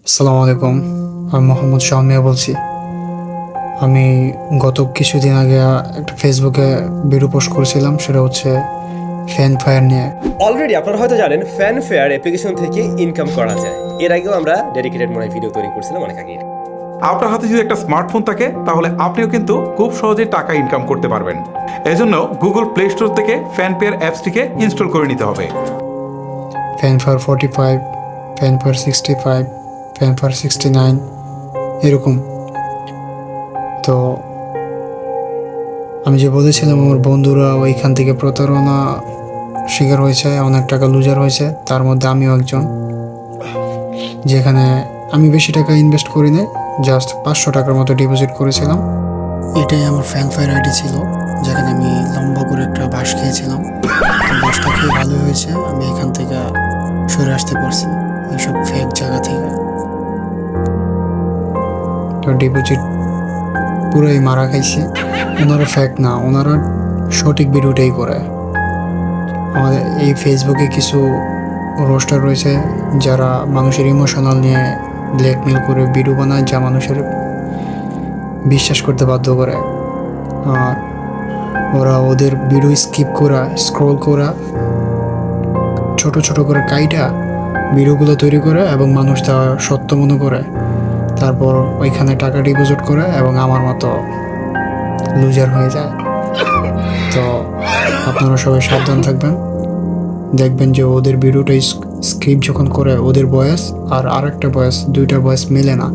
আসসালামু আলাইকুম। আমি মোহাম্মদ শাওন মিয়া বলছি। আমি গত কিছুদিন আগে একটা ফেসবুকে ভিডিও পোস্ট করেছিলাম, সেটা হচ্ছে ফ্যান ফায়ার নিয়ে। অলরেডি আপনারা হয়তো জানেন ফ্যানফেয়ার অ্যাপ্লিকেশন থেকে ইনকাম করা যায়। এর আগেও আমরা ডেডিকেটেড মনে হয় ভিডিও তৈরি করছিলাম অনেক আগে। আপনার হাতে যদি একটা স্মার্টফোন থাকে তাহলে আপনিও কিন্তু খুব সহজে টাকা ইনকাম করতে পারবেন। এজন্য গুগল প্লে স্টোর থেকে ফ্যানপেয়ার অ্যাপসটিকে ইনস্টল করে নিতে হবে। Fan fire 45, fan fire 65, fan fire 69 এরকম। তো আমি যে বলেছিলাম আমার বন্ধুরা ওইখান থেকে প্রতারণা শিকার হয়েছে, অনেক টাকা লুজার হয়েছে, তার মধ্যে আমিও একজন। যেখানে আমি বেশি টাকা ইনভেস্ট করি নাই, জাস্ট 500 টাকার মতো ডিপোজিট করেছিলাম। এটাই আমার ফ্যান ফায়ার আইডি ছিল, যেখানে আমি লম্বা করে একটা বাঁশ খেয়েছিলাম। তো বাঁশটা খেয়ে ভালো হয়েছে, আমি এখান থেকে সরে আসতে পারছি এইসব ফেক জায়গা থেকে। তো ডিপোজিট পুরোই মারা খাইছে। ওনারা ফেক না, ওনারা সঠিক ভিডিওটাই করে। আমাদের এই ফেসবুকে কিছু রোস্টার রয়েছে যারা মানুষের ইমোশনাল নিয়ে ব্ল্যাকমেল করে ভিডিও বানায়, যা মানুষের বিশ্বাস করতে বাধ্য করে। আর ওরা ওদের ভিডিও স্কিপ করা, স্ক্রল করা, ছোট ছোট করে কাইটা ভিডিওগুলো তৈরি করে এবং মানুষ তা সত্য মনে করে, তারপর ওইখানে টাকা ডিপোজিট করে এবং আমার মতো লুজার হয়ে যায়। তো আপনারা সবাই সাবধান থাকবেন। দেখবেন যে ওদের ভিডিওটা স্ক্রিপ্ট যখন করে, ওদের ভয়েস আর আরেকটা ভয়েস, দুইটা ভয়েস মেলে না।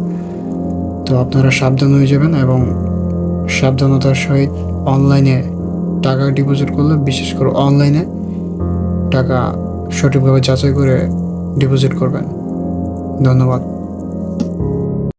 তো আপনারা সাবধান হয়ে যাবেন এবং সাবধানতার সহিত অনলাইনে টাকা ডিপোজিট করলে, বিশেষ করে অনলাইনে টাকা সঠিকভাবে যাচাই করে ডিপোজিট করবেন। ধন্যবাদ।